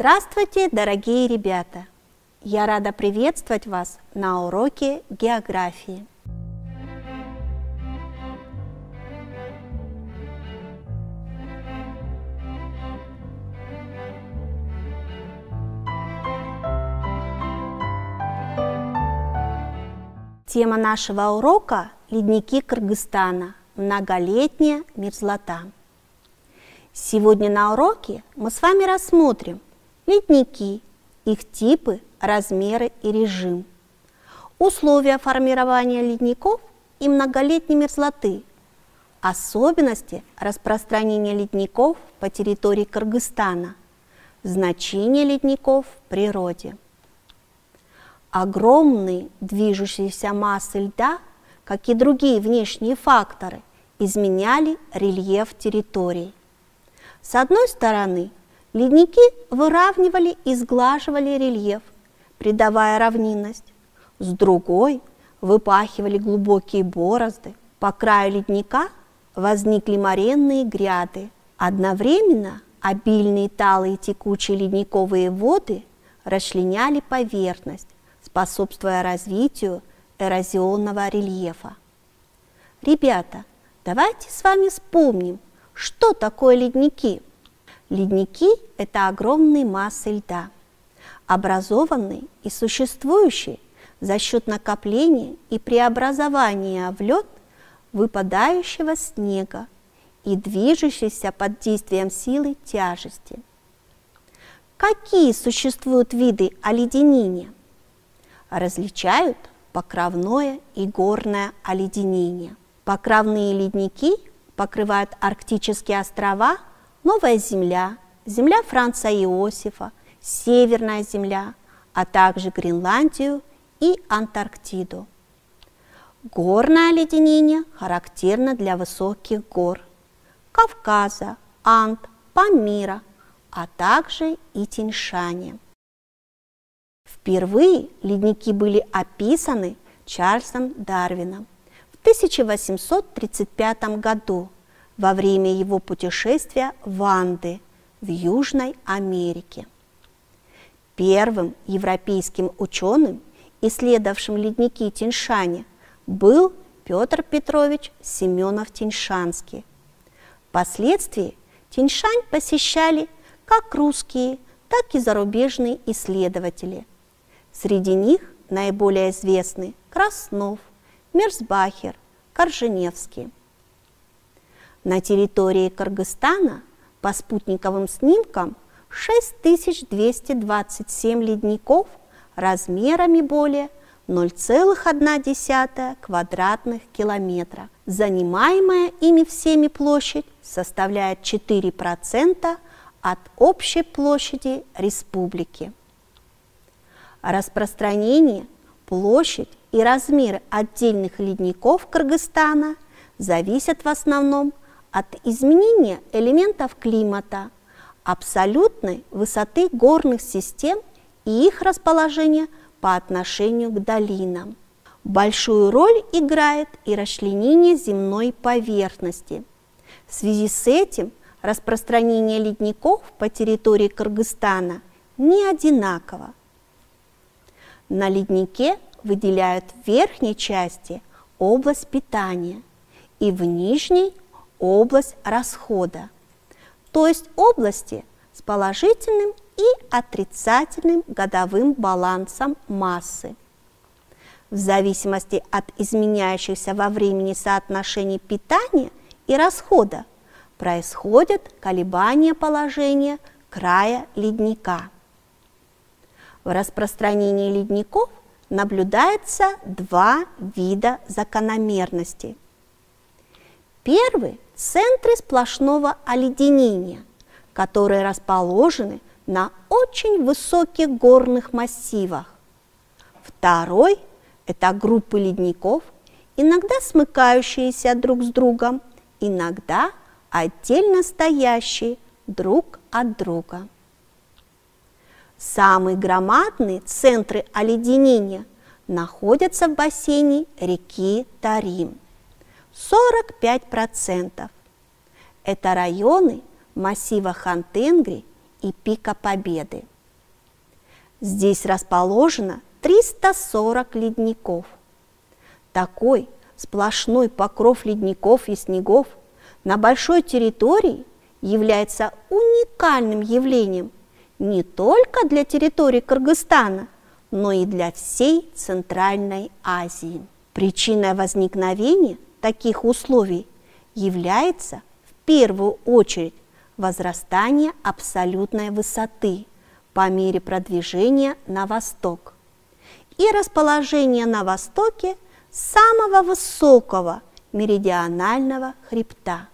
Здравствуйте, дорогие ребята! Я рада приветствовать вас на уроке географии. Тема нашего урока – ледники Кыргызстана. Многолетняя мерзлота. Сегодня на уроке мы с вами рассмотрим ледники, их типы, размеры и режим, условия формирования ледников и многолетней мерзлоты, особенности распространения ледников по территории Кыргызстана, значение ледников в природе. Огромные движущиеся массы льда, как и другие внешние факторы, изменяли рельеф территорий. С одной стороны, ледники выравнивали и сглаживали рельеф, придавая равнинность. С другой, выпахивали глубокие борозды. По краю ледника возникли моренные гряды. Одновременно обильные талые текучие ледниковые воды расчленяли поверхность, способствуя развитию эрозионного рельефа. Ребята, давайте с вами вспомним, что такое ледники. Ледники – это огромные массы льда, образованные и существующие за счет накопления и преобразования в лед выпадающего снега и движущиеся под действием силы тяжести. Какие существуют виды оледенения? Различают покровное и горное оледенение. Покровные ледники покрывают арктические острова, Новая Земля, земля Франца Иосифа, Северная Земля, а также Гренландию и Антарктиду. Горное оледенение характерно для высоких гор Кавказа, Анд, Памира, а также и Тянь-Шани. Впервые ледники были описаны Чарльзом Дарвином в 1835 году во время его путешествия в Анды в Южной Америке. Первым европейским ученым, исследовавшим ледники Тянь-Шани, был Петр Петрович Семенов-Тяньшанский. Впоследствии Тянь-Шань посещали как русские, так и зарубежные исследователи. Среди них наиболее известны Краснов, Мерсбахер, Корженевский. На территории Кыргызстана по спутниковым снимкам 6227 ледников размерами более 0,1 квадратных километра. Занимаемая ими всеми площадь составляет 4% от общей площади республики. Распространение, площадь и размеры отдельных ледников Кыргызстана зависят в основном от изменения элементов климата, абсолютной высоты горных систем и их расположения по отношению к долинам. Большую роль играет и расчленение земной поверхности. В связи с этим распространение ледников по территории Кыргызстана не одинаково. На леднике выделяют в верхней части область питания и в нижней область расхода, то есть области с положительным и отрицательным годовым балансом массы. В зависимости от изменяющихся во времени соотношений питания и расхода происходят колебания положения края ледника. В распространении ледников наблюдается два вида закономерностей. Первый – центры сплошного оледенения, которые расположены на очень высоких горных массивах. Второй – это группы ледников, иногда смыкающиеся друг с другом, иногда отдельно стоящие друг от друга. Самые громадные центры оледенения находятся в бассейне реки Тарим – 45%. Это районы массива Хантенгри и Пика Победы. Здесь расположено 340 ледников. Такой сплошной покров ледников и снегов на большой территории является уникальным явлением не только для территории Кыргызстана, но и для всей Центральной Азии. Причиной возникновения таких условий является в первую очередь возрастание абсолютной высоты по мере продвижения на восток и расположение на востоке самого высокого меридионального хребта,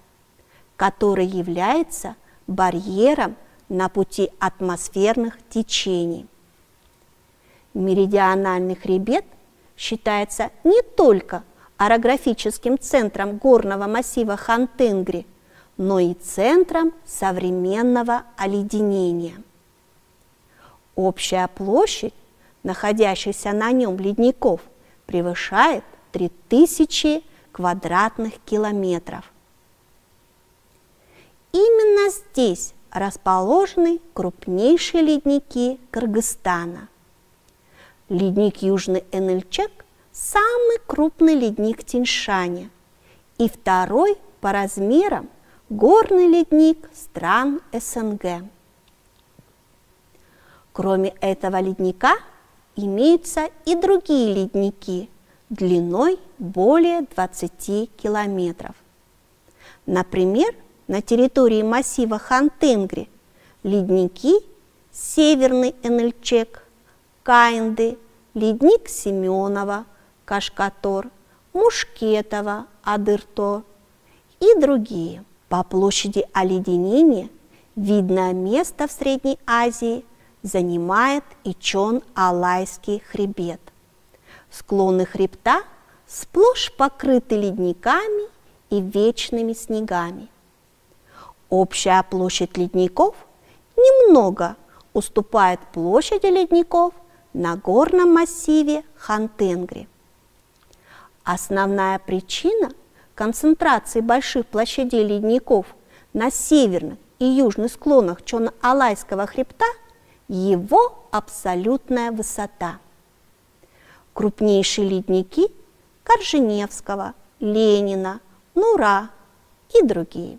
который является барьером на пути атмосферных течений. Меридиональный хребет считается не только орографическим центром горного массива Хан-Тенгри, но и центром современного оледенения. Общая площадь находящихся на нем ледников превышает 3000 квадратных километров. Именно здесь расположены крупнейшие ледники Кыргызстана. Ледник Южный Энельчек – самый крупный ледник Тянь-Шаня и второй по размерам горный ледник стран СНГ. Кроме этого ледника имеются и другие ледники длиной более 20 километров. Например, на территории массива Хан-Тенгри ледники Северный Энельчек, Каинды, ледник Семенова, Кашкатор, Мушкетова, Адырто и другие. По площади оледенения видное место в Средней Азии занимает Ичон-Алайский хребет. Склоны хребта сплошь покрыты ледниками и вечными снегами. Общая площадь ледников немного уступает площади ледников на горном массиве Хан-Тенгри. Основная причина концентрации больших площадей ледников на северных и южных склонах Чон-Алайского хребта – его абсолютная высота. Крупнейшие ледники Корженевского, Ленина, Нура и другие.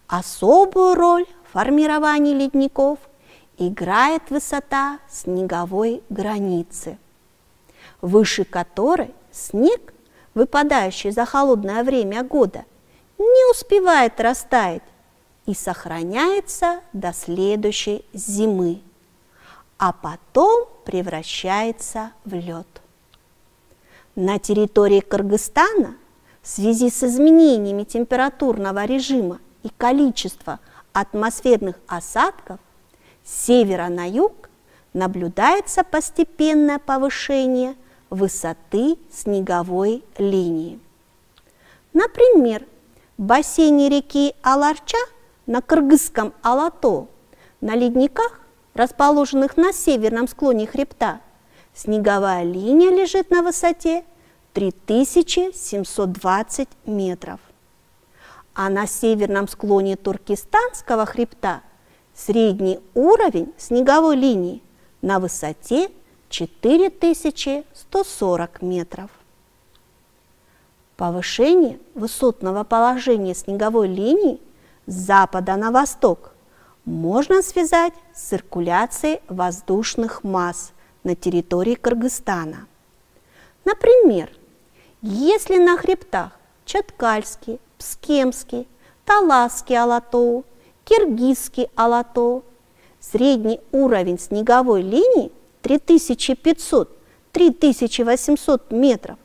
Особую роль в формировании ледников играет высота снеговой границы, выше которой снег, выпадающий за холодное время года, не успевает растаять и сохраняется до следующей зимы, а потом превращается в лед. На территории Кыргызстана в связи с изменениями температурного режима и количества атмосферных осадков с севера на юг наблюдается постепенное повышение высоты снеговой линии. Например, в бассейне реки Аларча на кыргызском Алато на ледниках, расположенных на северном склоне хребта, снеговая линия лежит на высоте 3720 метров. А на северном склоне Туркестанского хребта средний уровень снеговой линии на высоте 4140 метров. Повышение высотного положения снеговой линии с запада на восток можно связать с циркуляцией воздушных масс на территории Кыргызстана. Например, если на хребтах Чаткальский, Пскемский, Таласский Алатоу, Киргизский Алатоу средний уровень снеговой линии 3500-3800 метров,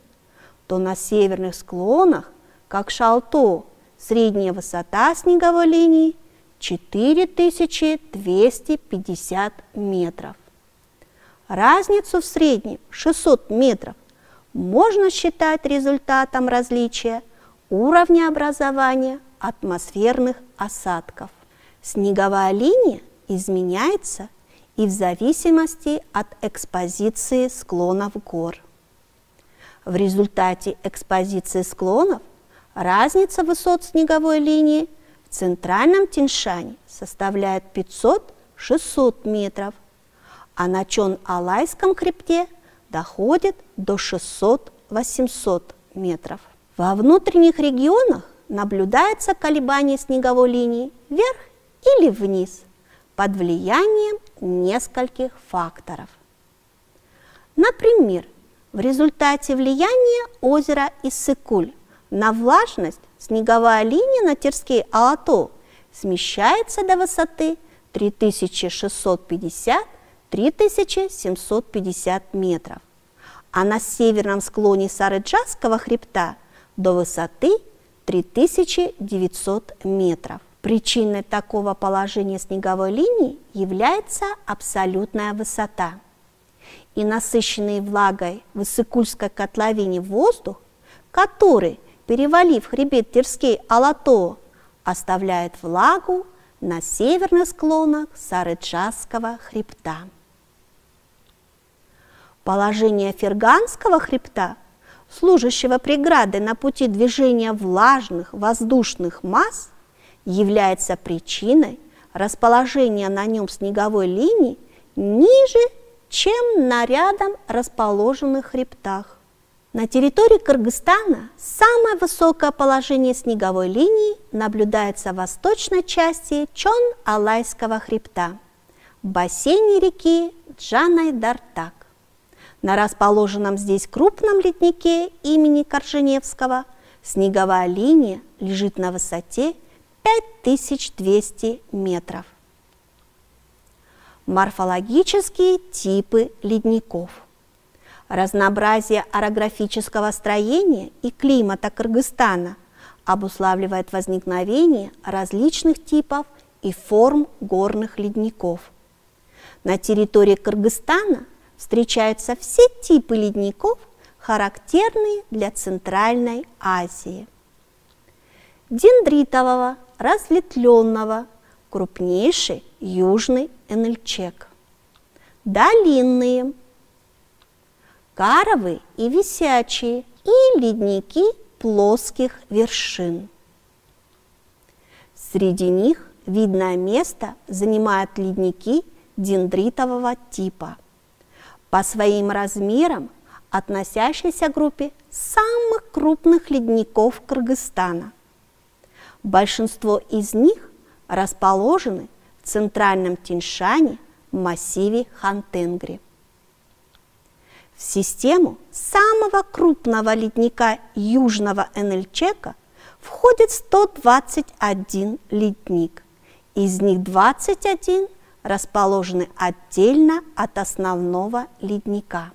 то на северных склонах, как Шалтоу, средняя высота снеговой линии 4250 метров. Разницу в среднем 600 метров можно считать результатом различия уровня образования атмосферных осадков. Снеговая линия изменяется и в зависимости от экспозиции склонов гор. В результате экспозиции склонов разница высот снеговой линии в центральном Тянь-Шане составляет 500-600 метров, а на Чон-Алайском хребте доходит до 600-800 метров. Во внутренних регионах наблюдается колебание снеговой линии вверх или вниз под влиянием нескольких факторов. Например, в результате влияния озера Иссык-Куль на влажность снеговая линия на Терскей-Алатау смещается до высоты 3650-3750 метров, а на северном склоне Сарыджасского хребта до высоты 3900 метров. Причиной такого положения снеговой линии является абсолютная высота. И насыщенный влагой в Иссык-Кульской котловине воздух, который, перевалив хребет Терскей-Алатау, оставляет влагу на северных склонах Сарыджасского хребта. Положение Ферганского хребта, служащего преградой на пути движения влажных воздушных масс, является причиной расположения на нем снеговой линии ниже, чем на рядом расположенных хребтах. На территории Кыргызстана самое высокое положение снеговой линии наблюдается в восточной части Чон-Алайского хребта, в бассейне реки Джанай-Дартак. На расположенном здесь крупном леднике имени Корженевского снеговая линия лежит на высоте 5200 метров. Морфологические типы ледников. Разнообразие орографического строения и климата Кыргызстана обуславливает возникновение различных типов и форм горных ледников. На территории Кыргызстана встречаются все типы ледников, характерные для Центральной Азии. Дендритового, разветвленного, крупнейший южный Энельчек. Долинные, каровые и висячие, и ледники плоских вершин. Среди них видное место занимают ледники дендритового типа, по своим размерам относящиеся к группе самых крупных ледников Кыргызстана. Большинство из них расположены в центральном Тянь-Шане в массиве Хантенгри. В систему самого крупного ледника Южного Энельчека входит 121 ледник. Из них 21 расположены отдельно от основного ледника.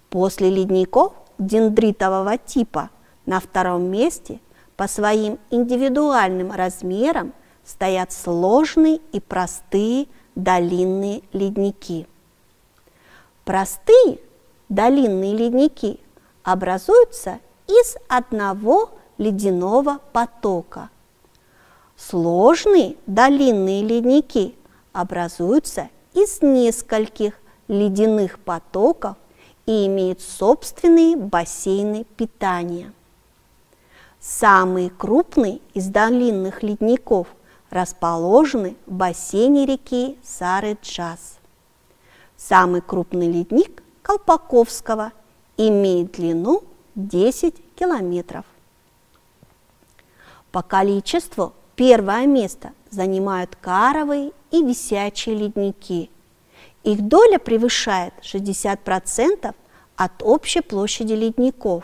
После ледников дендритового типа на втором месте по своим индивидуальным размерам стоят сложные и простые долинные ледники. Простые долинные ледники образуются из одного ледяного потока. Сложные долинные ледники образуются из нескольких ледяных потоков и имеют собственные бассейны питания. Самые крупные из долинных ледников расположены в бассейне реки Сары-Джас. Самый крупный ледник Колпаковского имеет длину 10 километров. По количеству первое место занимают каровые и висячие ледники. Их доля превышает 60% от общей площади ледников.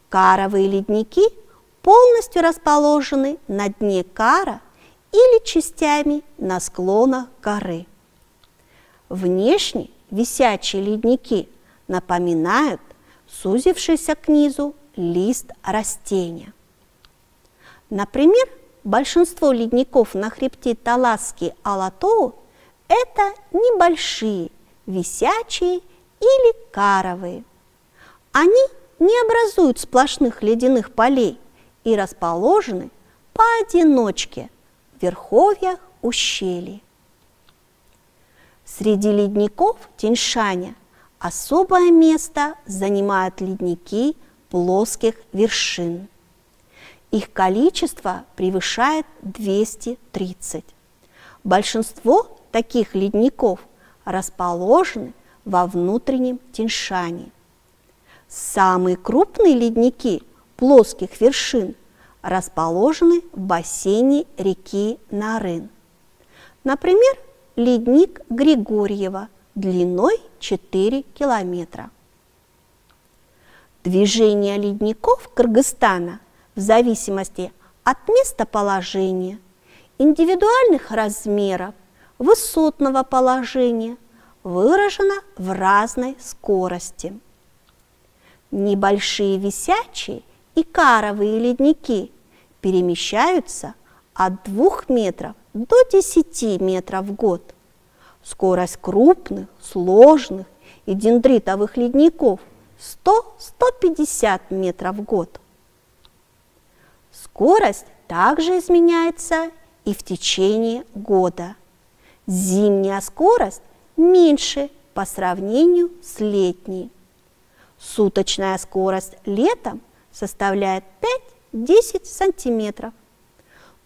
Каровые ледники полностью расположены на дне кара или частями на склонах горы. Внешне висячие ледники напоминают сузившийся к низу лист растения. Например, большинство ледников на хребте Таласский-Алатау – это небольшие, висячие или каровые. Они не образуют сплошных ледяных полей и расположены поодиночке в верховьях ущелий. Среди ледников Тянь-Шаня особое место занимают ледники плоских вершин. Их количество превышает 230. Большинство таких ледников расположены во внутреннем Тянь-Шане. Самые крупные ледники плоских вершин расположены в бассейне реки Нарын. Например, ледник Григорьева длиной 4 километра. Движение ледников Кыргызстана в зависимости от местоположения, индивидуальных размеров, высотного положения выражено в разной скорости. Небольшие висячие и каровые ледники перемещаются от 2 метров до 10 метров в год. Скорость крупных, сложных и дендритовых ледников 100-150 метров в год. Скорость также изменяется и в течение года. Зимняя скорость меньше по сравнению с летней. Суточная скорость летом составляет 5-10 сантиметров.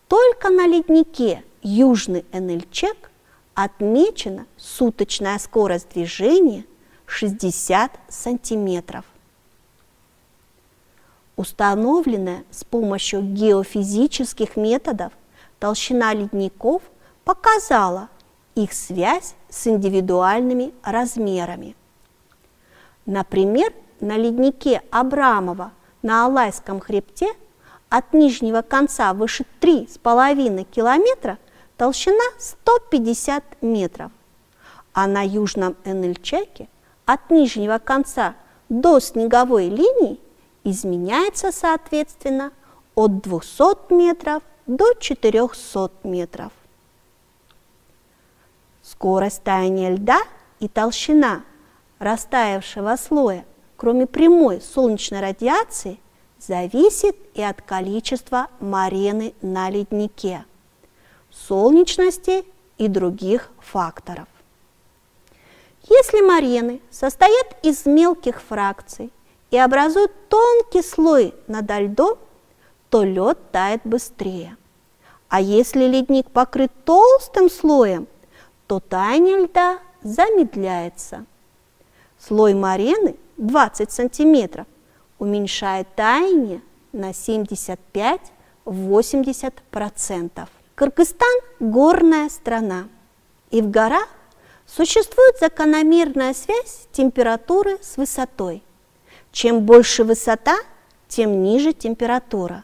Только на леднике Южный Энельчек отмечена суточная скорость движения 60 сантиметров. Установленная с помощью геофизических методов толщина ледников показала их связь с индивидуальными размерами. Например, на леднике Абрамова на Алайском хребте от нижнего конца выше 3,5 километра толщина 150 метров, а на Южном Энельчеке от нижнего конца до снеговой линии изменяется соответственно от 200 метров до 400 метров. Скорость таяния льда и толщина растаявшего слоя, кроме прямой солнечной радиации, зависит и от количества морены на леднике, солнечности и других факторов. Если морены состоят из мелких фракций и образуют тонкий слой над льдом, то лед тает быстрее. А если ледник покрыт толстым слоем, то таяние льда замедляется. Слой морены 20 сантиметров уменьшает таяние на 75-80%. Кыргызстан – горная страна, и в горах существует закономерная связь температуры с высотой. Чем больше высота, тем ниже температура.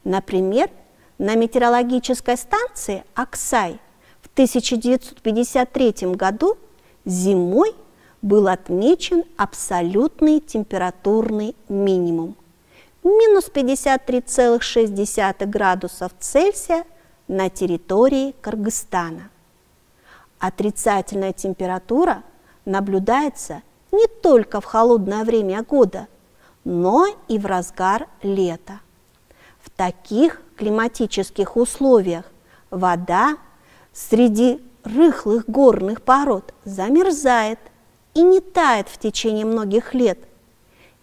Например, на метеорологической станции Аксай в 1953 году зимой был отмечен абсолютный температурный минимум – минус 53,6 градусов Цельсия на территории Кыргызстана. Отрицательная температура наблюдается не только в холодное время года, но и в разгар лета. В таких климатических условиях вода среди рыхлых горных пород замерзает и не тает в течение многих лет.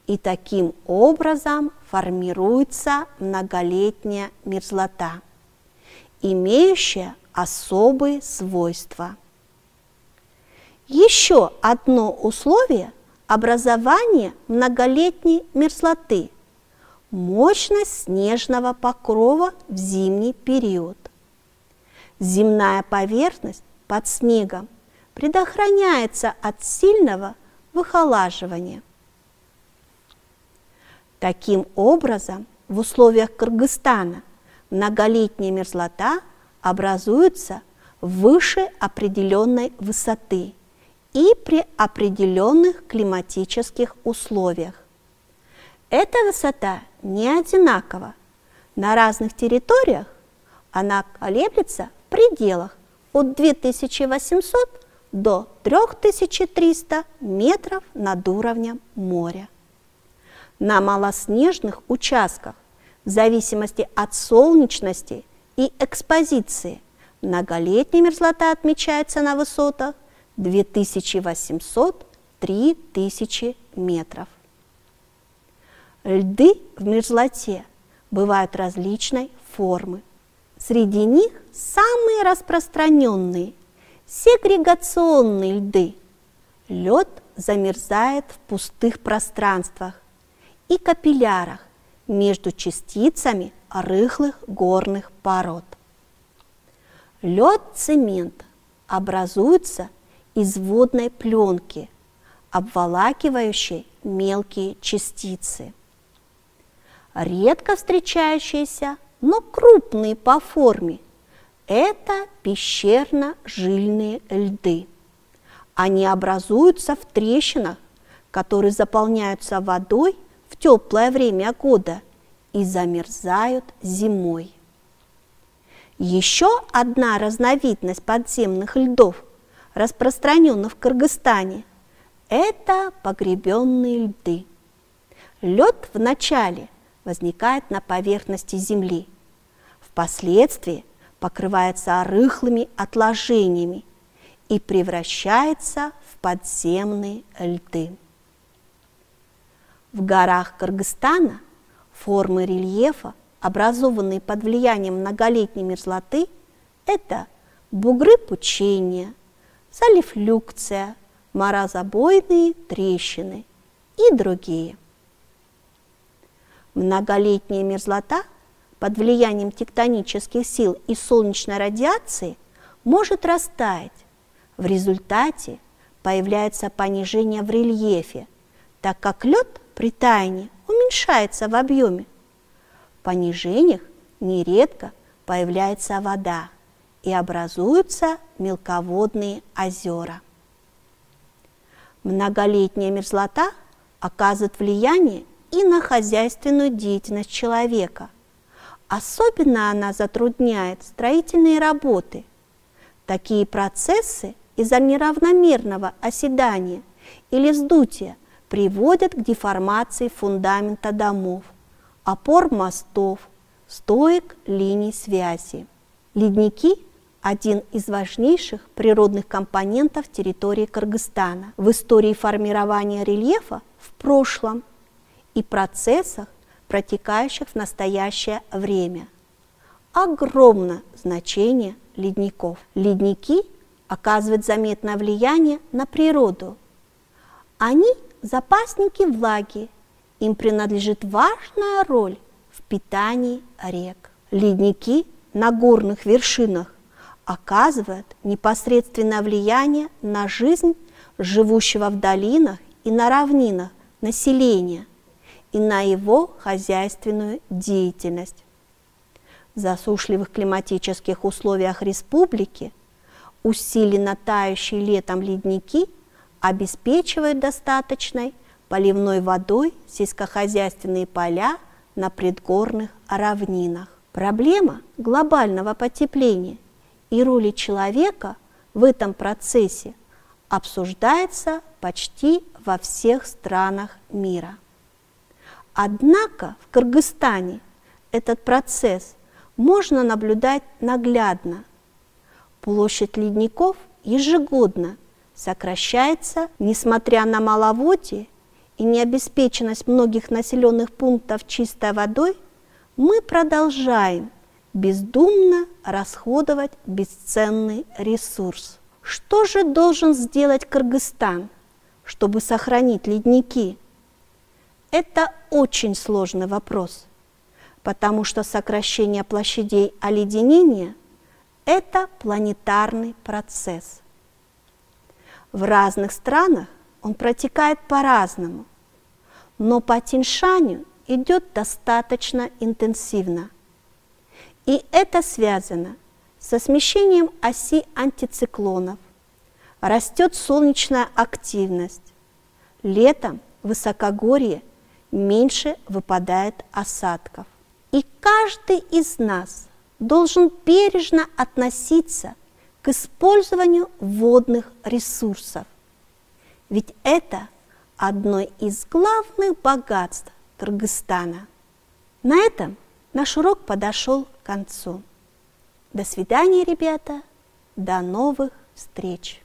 И таким образом формируется многолетняя мерзлота, имеющая особые свойства. Еще одно условие образования многолетней мерзлоты – мощность снежного покрова в зимний период. Земная поверхность под снегом предохраняется от сильного выхолаживания. Таким образом, в условиях Кыргызстана многолетняя мерзлота образуется выше определенной высоты и при определенных климатических условиях. Эта высота не одинакова. На разных территориях она колеблется в пределах от 2800 до 3300 метров над уровнем моря. На малоснежных участках, в зависимости от солнечности и экспозиции, многолетняя мерзлота отмечается на высотах 2800-3000 метров. Льды в мерзлоте бывают различной формы. Среди них самые распространенные Сегрегационные льды. Лед замерзает в пустых пространствах и капиллярах между частицами рыхлых горных пород. Лед-цемент образуется из водной пленки, обволакивающей мелкие частицы. Редко встречающиеся, но крупные по форме – это пещерно-жильные льды. Они образуются в трещинах, которые заполняются водой в теплое время года и замерзают зимой. Еще одна разновидность подземных льдов, распространенных в Кыргызстане, это погребенные льды. Лед вначале возникает на поверхности земли, впоследствии покрывается рыхлыми отложениями и превращается в подземные льды. В горах Кыргызстана формы рельефа, образованные под влиянием многолетней мерзлоты, это бугры пучения, солифлюкция, морозобойные трещины и другие. Многолетняя мерзлота под влиянием тектонических сил и солнечной радиации может растаять. В результате появляется понижение в рельефе, так как лед при таянии уменьшается в объеме. В понижениях нередко появляется вода и образуются мелководные озера. Многолетняя мерзлота оказывает влияние и на хозяйственную деятельность человека. Особенно она затрудняет строительные работы. Такие процессы из-за неравномерного оседания или вздутия приводят к деформации фундамента домов, опор мостов, стоек линий связи. Ледники – один из важнейших природных компонентов территории Кыргызстана в истории формирования рельефа в прошлом и процессах, протекающих в настоящее время. Огромное значение ледников. Ледники оказывают заметное влияние на природу. Они – запасники влаги, им принадлежит важная роль в питании рек. Ледники на горных вершинах оказывают непосредственное влияние на жизнь живущего в долинах и на равнинах населения и на его хозяйственную деятельность. В засушливых климатических условиях республики усиленно тающие летом ледники обеспечивают достаточной поливной водой сельскохозяйственные поля на предгорных равнинах. Проблема глобального потепления и роли человека в этом процессе обсуждается почти во всех странах мира. Однако в Кыргызстане этот процесс можно наблюдать наглядно. Площадь ледников ежегодно сокращается, несмотря на маловодье и необеспеченность многих населенных пунктов чистой водой, мы продолжаем бездумно расходовать бесценный ресурс. Что же должен сделать Кыргызстан, чтобы сохранить ледники? Это очень сложный вопрос, потому что сокращение площадей оледенения – это планетарный процесс. В разных странах он протекает по-разному, но по Тянь-Шаню идет достаточно интенсивно. И это связано со смещением оси антициклонов, растет солнечная активность. Летом в высокогорье меньше выпадает осадков. И каждый из нас должен бережно относиться к использованию водных ресурсов. Ведь это одно из главных богатств Кыргызстана. На этом наш урок подошел к концу. До свидания, ребята. До новых встреч.